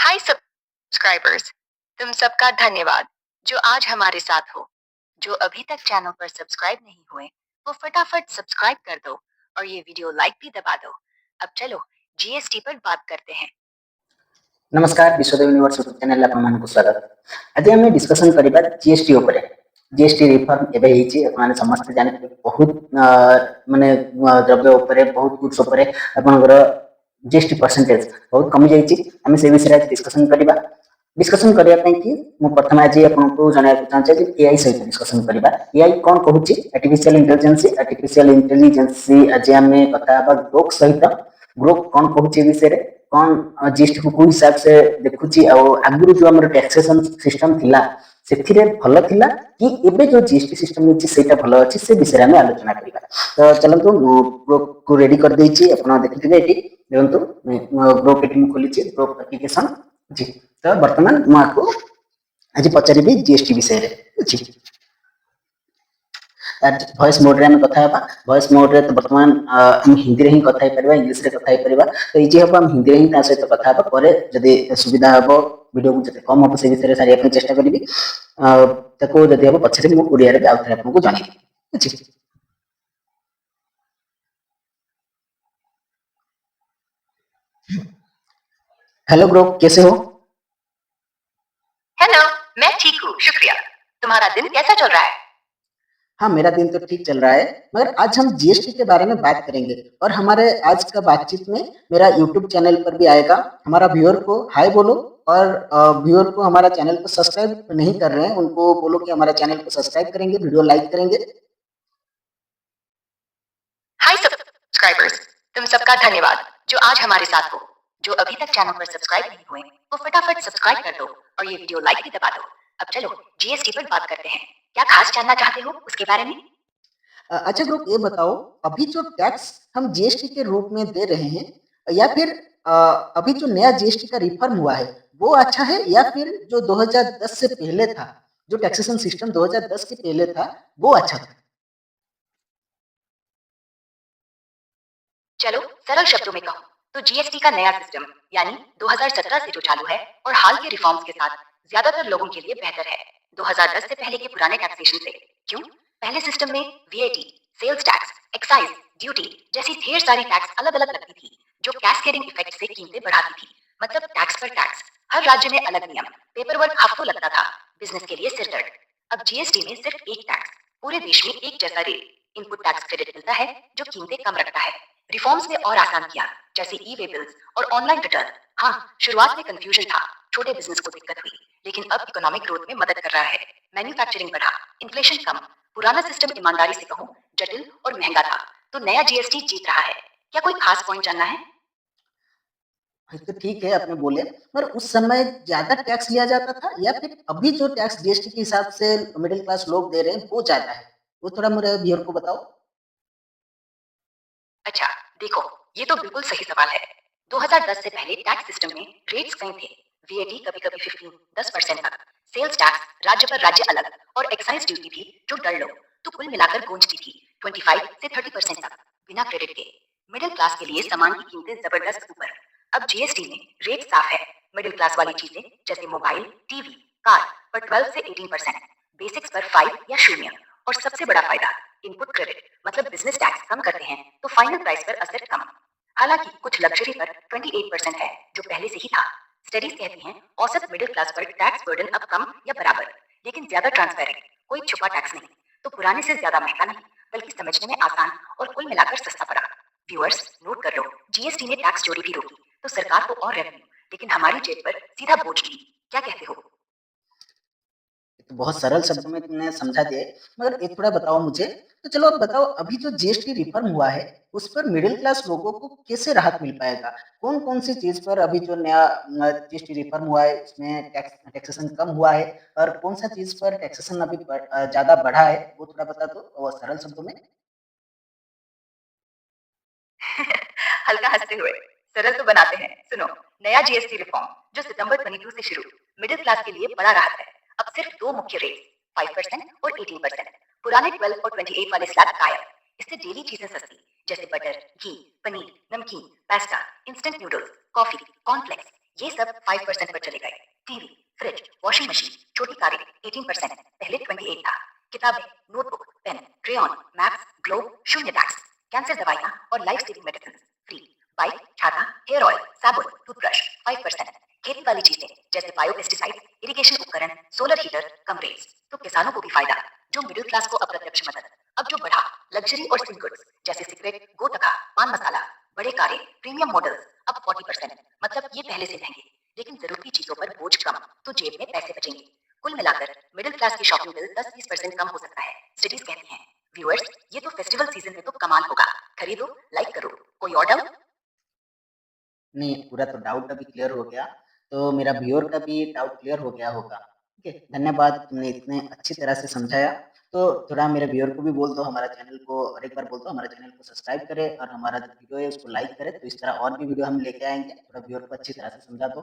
हाय subscribers, तुम सबका धन्यवाद जो आज हमारे साथ हो। जो अभी तक चैनल पर सब्सक्राइब नहीं हुए, वो फटाफट सब्सक्राइब कर दो और ये वीडियो लाइक भी दबा दो। अब चलो जीएसटी पर बात करते हैं। नमस्कार विश्वदेव यूनिवर्स यूट्यूब चैनल आपको स्वागत। आज आम डिस्कसन करबा जीएसटी ऊपर। जीएसटी रिफॉर्म एबे हेची आपने समस्त जानते बहुत माने द्रव्य ऊपर बहुत गुड्स ऊपर आपनकर जीएसटी परसेंटेज बहुत कमी जाईची। आम से विषय आज डिस्कसन करबा। डिस्कसन करिया पई कि मु प्रथम आज आपनको जणाइबा चाहूचे कि एआई सहित डिस्कसन करबा। एआई कोन कहूची? आर्टिफिशियल इंटेलिजेंस आज आम कथा ग्रोक सहित ग्रोक कोन कहूची विषय कौन जीएसटी को कोई हिसाब से देखुची आगुरी जो हमर टैक्सेशन सिस्टम थिला सेथिरे भल थिला कि एबे जो जीएसटी सिस्टम होची सेटा भल अछि से विषय में आलोचना करिबा। तो चलंतु ग्रुप को रेडी कर देछि अपना देखिथिबे एटी देखंतु ग्रुप एटी खोलिछि ग्रुप एप्लीकेशन जी। तो वर्तमान मु आपको आज पचारिबी जीएसटी विषय रे अछि। वॉइस मोड रे हम कथा हेबा। वॉइस मोड रे तो वर्तमान हम हिंदी रे ही कथा हे परबा, इंग्लिश रे कथा हे परबा। तो इजे हम हिंदी रे ही ता सहित कथा हेबा परे जदि सुविधा हबो वीडियो को जते कम हबो से विषय रे सारिया पे चेष्टा करिबी। ताको जदि हबो पछरे मु ओडिया रे आउथरे आपको जणाइबी अछि। हेलो ब्रो, कैसे हो? हेलो, मैं ठीक हूँ, शुक्रिया। तुम्हारा दिन कैसा चल रहा है? हाँ, मेरा दिन तो ठीक चल रहा है, मगर आज हम जीएसटी के बारे में बात करेंगे और हमारे आज का बातचीत में मेरा यूट्यूब चैनल पर भी आएगा। हमारा व्यूअर को हाय बोलो और व्यूअर को हमारा चैनल को सब्सक्राइब नहीं कर रहे हैं उनको बोलो कि हमारा चैनल को सब्सक्राइब करेंगे, वीडियो लाइक करेंगे। हाय सब्सक्राइबर्स, तुम सबका धन्यवाद जो आज हमारे साथ हो। जो अभी तक चैनल पर सब्सक्राइब नहीं हुए, वो फटाफट सब्सक्राइब कर दो और ये वीडियो लाइक भी दबा दो। अब चलो जीएसटी पर बात करते हैं। क्या खास जानना चाहते हो उसके बारे में? अच्छा ग्रुप, ये बताओ अभी जो टैक्स हम जीएसटी के रूप में दे रहे हैं या फिर अभी जो नया जीएसटी का रिफॉर्म हुआ है वो अच्छा है या फिर जो 2010 से पहले था, जो टैक्सेशन सिस्टम 2010 के पहले था वो अच्छा था? चलो सरल शब्दों में कहूँ तो जीएसटी का नया सिस्टम यानी 2017 से जो चालू है और हाल के रिफॉर्म्स के साथ ज्यादातर लोगों के लिए बेहतर है 2010 से पहले के पुराने टैक्सेशन से। क्यों? पहले सिस्टम में VAT, sales tax, excise, duty जैसी ढेर सारी टैक्स अलग अलग लगती थी जो कैस्केडिंग इफेक्ट से कीमतें बढ़ाती थी। मतलब टैक्स पर टैक्स, हर राज्य में अलग नियम, पेपर वर्क हफ्तों लगता था, बिजनेस के लिए सिरदर्द। अब जीएसटी में सिर्फ एक टैक्स, पूरे देश में एक जैसा रेट, इनपुट टैक्स क्रेडिट मिलता है जो कीमतें कम रखता है। रिफॉर्म्स ने और आसान किया, जैसे ई वे बिल्स और ऑनलाइन रिटर्न। हाँ, शुरुआत में कंफ्यूजन था, छोटे बिजनेस को दिक्कत हुई, लेकिन अब इकोनॉमिक ग्रोथ में मदद कर रहा है। मैन्युफैक्चरिंग बढ़ा, इन्फ्लेशन कम। पुराना सिस्टम ईमानदारी से कहूँ जटिल और महंगा था, तो नया जीएसटी जीत रहा है। क्या कोई खास पॉइंट जानना है? तो ठीक है आपने बोले, पर उस समय ज्यादा टैक्स लिया जाता था या फिर अभी जो टैक्स जीएसटी के हिसाब से मिडिल क्लास लोग दे रहे हैं वो ज्यादा है? वो थोड़ा मेरे व्यूअर को बताओ। अच्छा, देखो, ये तो बिल्कुल सही सवाल है। 2010 से पहले टैक्स सिस्टम में रेट्स कई थे। वीएटी कभी-कभी 15, 10% तक, सेल्स टैक्स राज्य पर राज्य अलग और एक्साइज ड्यूटी भी जो डर लो, तो कुल मिलाकर गूंजती थी 25 से 30% तक, बिना क्रेडिट के। मिडिल क्लास के लिए सामान की कीमतें जबरदस्त ऊपर। अब जीएसटी में रेट साफ है। मिडिल क्लास वाली चीजें जैसे मोबाइल, टीवी, कार पर 12 से 18%, बेसिक्स पर 5 या 0। और सबसे बड़ा फायदा, इनपुट क्रेडिट, मतलब बिजनेस टैक्स कम करते हैं तो फाइनल प्राइस पर असर कम। हालांकि कुछ लग्जरी पर 28% है जो पहले से ही था। स्टडीज कहती हैं औसत मिडिल क्लास पर टैक्स बर्डन अब कम या बराबर, लेकिन ज्यादा ट्रांसपेरेंट, कोई छुपा टैक्स नहीं। तो पुराने से ज्यादा महंगा नहीं, बल्कि समझने में आसान और कुल मिलाकर सस्ता पड़ा। व्यूअर्स नोट कर लो, जीएसटी ने टैक्स चोरी भी रोकी तो सरकार को और रेवेन्यू, लेकिन हमारी जेब पर सीधा बोझ दी। क्या कहते हो? तो बहुत सरल शब्दों में तुमने समझा दिया है, मगर एक थोड़ा बताओ मुझे। तो चलो अब बताओ अभी जो जीएसटी रिफॉर्म हुआ है उस पर मिडिल क्लास लोगों को कैसे राहत मिल पाएगा? कौन कौन सी चीज पर अभी जो नया जीएसटी रिफॉर्म हुआ है उसमें टैक्सेशन कम हुआ है और कौन सा चीज पर टैक्सेशन अभी ज्यादा बढ़ा है वो थोड़ा बता दो और सरल शब्दों में। हल्का हंसते हुए सरल तो बनाते हैं, सुनो। नया जीएसटी रिफॉर्म जो सितंबर 22 से शुरू, मिडिल क्लास के लिए बड़ा राहत है। अब सिर्फ दो मुख्य रेट, 5% और 18%। पुराने 12 और 28 वाले स्लैब गायब। इससे डेली चीजें सस्ती, जैसे बटर, घी, पनीर, नमकीन, pasta, instant noodles, coffee, cornflakes, ये सब 5% पर चले गए। टीवी, फ्रिज, वॉशिंग मशीन, छोटी कारें 18%, पहले 28 था। किताबें, notebook, pen, crayon, maps, globe, शून्य टैक्स। कैंसर दवाइयाँ और life saving medicine free. Bike, छाता, हेयर ऑयल, साबुन, टूथब्रश 5%। खेती वाली चीजें जैसे बायो पेस्टिसाइड, इरिगेशन उपकरण, सोलर हीटर कम रेट्स। तो किसानों को भी फायदा। जो मिडिल क्लास को अप्रत्यक्ष मदद। अब जो बढ़ा, लग्जरी और सिंक गुड्स जैसे सिगरेट, गोटका, पान मसाला, बड़े कारें, प्रीमियम मॉडल्स अब 40%। मतलब ये पहले से महंगे, लेकिन जरूरी चीजों पर बोझ कम, तो जेब में पैसे बचेंगे। कुल मिलाकर मिडिल क्लास की शॉपिंग बिल 10-20% कम हो सकता है, स्टडीज कहती हैं। व्यूअर्स, ये तो फेस्टिवल सीजन में तो कमाल होगा। खरीदो, लाइक करो। कोई और डाउट? नहीं, पूरा तो डाउट अभी क्लियर हो गया, तो मेरा व्यूअर का भी डाउट क्लियर हो गया होगा। ठीक है, धन्यवाद, तुमने इतने अच्छी तरह से समझाया। तो थोड़ा मेरे व्यूअर को भी बोल दो हमारा चैनल को, और एक बार बोल दो हमारा चैनल को सब्सक्राइब करे और हमारा जो वीडियो है उसको लाइक करे, तो इस तरह और भी वीडियो हम लेके आएंगे। थोड़ा व्यूअर को अच्छी तरह से समझा दो।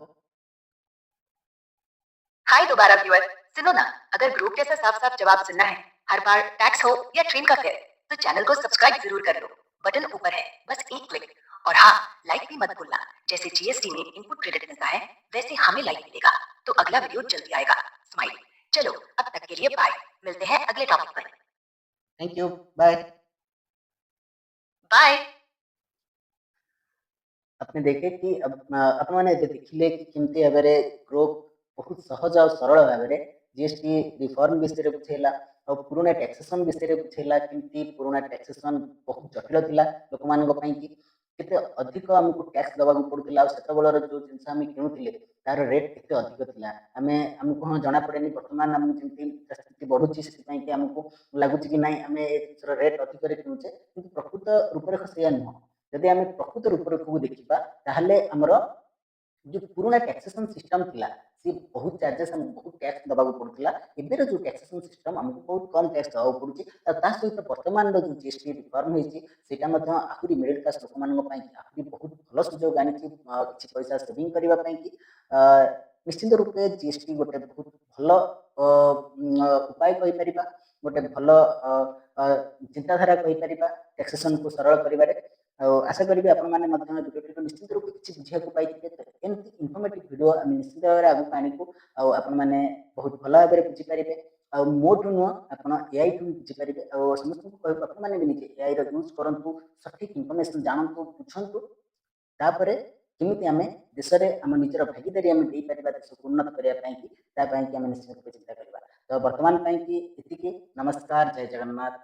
हाय दोबारा व्यूअर, सुनो ना, अगर ग्रुप जैसा साफ साफ जवाब सुनना है, हर बार टैक्स हो या ट्रेन का फेयर, तो चैनल को सब्सक्राइब जरूर कर लो। बटन ऊपर है, बस एक क्लिक। और हाँ, लाइक भी मत भूलना। जैसे जीएसटी में इनपुट क्रेडिट मिलता है, वैसे हमें लाइक मिलेगा। तो अगला वीडियो जल्दी आएगा। स्माइल। चलो, अब तक के लिए बाय। मिलते हैं अगले टॉपिक पर। Thank you, bye. बाय। अपने देखे कि ଆପଣମାନେ ଏବେ ଦେଖିଲେ କି କେମିତି ଭାବରେ ଗ୍ରୁପ ବହୁତ ସହଜ ଆଉ ସରଳ ଭାବରେ ଜିଏସଟି ରିଫର୍ମ ବିଷୟରେ ବୁଝେଇଲା ଆଉ ପୁରୁଣା ଟ୍ୟାକ୍ସେସନ ବିଷୟରେ ବୁଝେଇଲା। କେମିତି ପୁରୁଣା ଟ୍ୟାକ୍ସେସନ ବହୁତ ଜଟିଳ ଥିଲା ଲୋକମାନଙ୍କ ପାଇଁ କି, କେତେ ଅଧିକ ଆମକୁ ଟ୍ୟାକ୍ସ ଦେବାକୁ ପଡୁଥିଲା ଆଉ ସେତେବେଳର ଯୋଉ ଜିନିଷ ଆମେ କିଣୁଥିଲେ ତାର ରେଟ୍ କେତେ ଅଧିକ ଥିଲା। ଆମକୁ ହଁ ଜଣାପଡ଼େନି, ବର୍ତ୍ତମାନ ଆମକୁ ଯେମିତି ସ୍ଥିତି ବଢୁଛି ସେଥିପାଇଁ କି ଆମକୁ ଲାଗୁଛି କି ନାଇଁ ଆମେ ଏ ଜିନିଷର ରେଟ୍ ଅଧିକରେ କିଣୁଛେ, କିନ୍ତୁ ପ୍ରକୃତ ରୂପରେଖ ସେଇଆ ନୁହଁ। ଯଦି ଆମେ ପ୍ରକୃତ ରୂପରେଖକୁ ଦେଖିବା ତାହେଲେ ଆମର जो पुराना टैक्सेसन सिस्टम थिला सी बहुत चार्जेस हम बहुत टैक्स दबाक पड़ुला। एबेर जो टैक्सेसन सिस्टम हमको बहुत कम टैक्स दबाक पड़ुची। ता सहित वर्तमान जो जीएसटी रिफॉर्म होईची सेटा मध्ये आहुरी मिडिल क्लास लोक मानन पई आहुरी बहुत भलो सुजोग आनिची किछि पैसा सेविंग करिवा पई कि निश्चित रूपे जीएसटी गोटे बहुत भलो उपाय कहि परिबा, गोटे भलो चिंताधारा कहि परिबा टैक्सेसन को सरल करिबारे। आशा करी आपण मैंने भिडियो निश्चित रूप किसी बुझाक पाई एमती इनफर्मेटिव भिडियो आम निश्चित भाव में आगे आनी आपण मैंने बहुत भल भाव में बुझीपारे। मोठू नुह आप एआई ठू बुझीपारे और समस्त आप निजे एआई यूज करूँ, सठिक इनफर्मेशन जानतु बुझंतु, तापर केमी आम देश में आम निजर भागीदारी आम देश को उन्नत करने निश्चित रूप चिंता करवा। तो बर्तमान नमस्कार, जय जगन्नाथ।